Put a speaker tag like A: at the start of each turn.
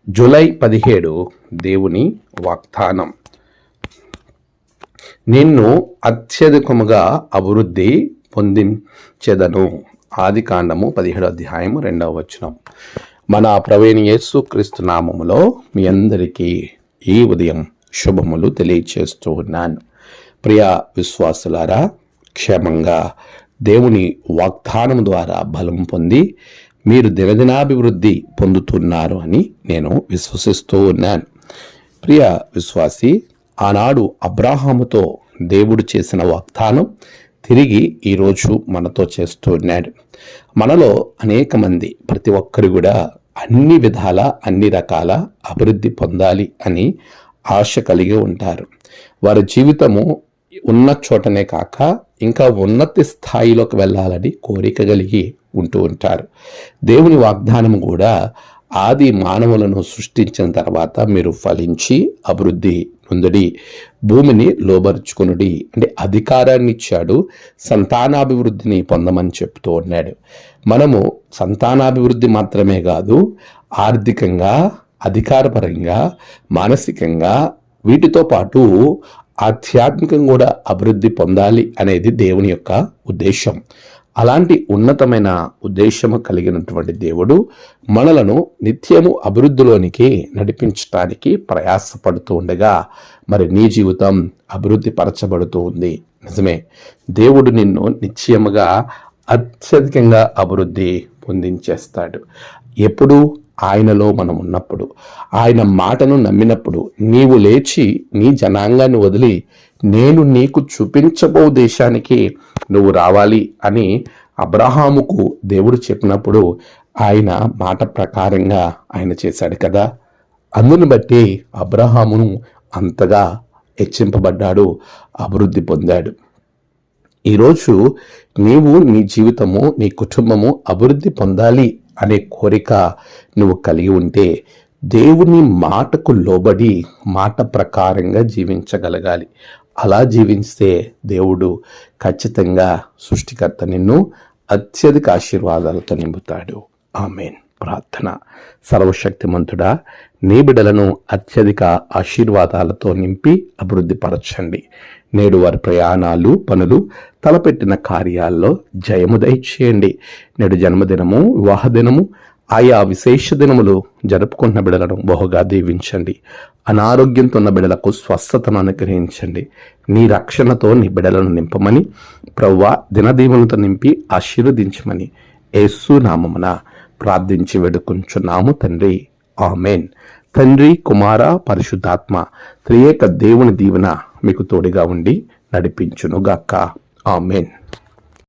A: July 17 దేవుని వాగ్దానం. నిన్ను అత్యధికముగా అభివృద్ధి పొందించెదను. ఆదికాండము 17వ అధ్యాయము 2వ వచనం. మన ప్రభువైన యేసు క్రీస్తు నామములో మీ అందరికీ ఈ ఉదయం శుభములు తెలియచేస్తూ ఉన్నాను. ప్రియ విశ్వాసులారా, క్షేమంగా దేవుని వాగ్దానం ద్వారా బలం పొంది మీరు దినదినాభివృద్ధి పొందుతున్నారు అని నేను విశ్వసిస్తూ ఉన్నాను. ప్రియ విశ్వాసి, ఆనాడు అబ్రాహాముతో దేవుడు చేసిన వాగ్దానం తిరిగి ఈరోజు మనతో చేస్తూ ఉన్నాడు. మనలో అనేక మంది, ప్రతి ఒక్కరు కూడా అన్ని విధాల అన్ని రకాల అభివృద్ధి పొందాలి అని ఆశ కలిగి ఉంటారు. వారి జీవితము ఉన్న చోటనే కాక ఇంకా ఉన్నత స్థాయిలోకి వెళ్ళాలని కోరిక కలిగి ఉంటూ ఉంటారు. దేవుని వాగ్దానం కూడా ఆది మానవులను సృష్టించిన తర్వాత మీరు ఫలించి అభివృద్ధి పొందుడి, భూమిని లోబరుచుకునుడి అంటే అధికారాన్ని ఇచ్చాడు. సంతానాభివృద్ధిని పొందమని చెప్తూ ఉన్నాడు. మనము సంతానాభివృద్ధి మాత్రమే కాదు, ఆర్థికంగా, అధికారపరంగా, మానసికంగా, వీటితో పాటు ఆధ్యాత్మికంగా కూడా అభివృద్ధి పొందాలి అనేది దేవుని యొక్క ఉద్దేశం. అలాంటి ఉన్నతమైన ఉద్దేశము కలిగినటువంటి దేవుడు మనలను నిత్యము అభివృద్ధిలోనికి నడిపించడానికి ప్రయాసపడుతూ ఉండగా మరి నీ జీవితం అభివృద్ధి పరచబడుతూ ఉంది. నిజమే, దేవుడు నిన్ను నిశ్చయముగా అత్యధికంగా అభివృద్ధి పొందించేస్తాడు. ఎప్పుడు? ఆయనలో మనం ఉన్నప్పుడు, ఆయన మాటను నమ్మినప్పుడు. నీవు లేచి నీ జనాంగాన్ని వదిలి నేను నీకు చూపించబో దేశానికి నువ్వు రావాలి అని అబ్రహాముకు దేవుడు చెప్పినప్పుడు ఆయన మాట ప్రకారంగా ఆయన చేశాడు కదా. అందును బట్టి అబ్రహామును అంతగా హెచ్చింపబడ్డాడు, అభివృద్ధి పొందాడు. ఈరోజు నీవు నీ జీవితము, నీ కుటుంబము అభివృద్ధి పొందాలి అనే కోరిక నువ్వు కలిగి ఉంటే దేవుని మాటకు లోబడి మాట ప్రకారంగా జీవించగలగాలి. అలా జీవిస్తే దేవుడు ఖచ్చితంగా సృష్టికర్త నిన్ను అత్యధిక ఆశీర్వాదాలతో నింపుతాడు. ఆమేన్. ప్రార్థన. సర్వశక్తిమంతుడా, నీ బిడ్డలను అత్యధిక ఆశీర్వాదాలతో నింపి అభివృద్ధి పరచండి. నేడు వారి ప్రయాణాలు, పనులు, తలపెట్టిన కార్యాల్లో జయము దయచేయండి. నేడు జన్మదినము, వివాహ దినము, ఆయా విశేష దినములు జరుపుకున్న బిడ్డలను బహుగా దీవించండి. అనారోగ్యంతో ఉన్న బిడ్డలకు స్వస్థతను అనుగ్రహించండి. నీ రక్షణతో నీ బిడ్డలను నింపమని ప్రభువా దినదీవులతో నింపి ఆశీర్వదించమని యేసు నామమున ప్రార్థించి వేడుకొంచున్నాము తండ్రి. ఆమేన్. తండ్రి, కుమార, పరిశుద్ధాత్మ త్రియేక దేవుని దీవెన మీకు తోడుగా ఉండి నడిపించునుగాక. ఆమేన్.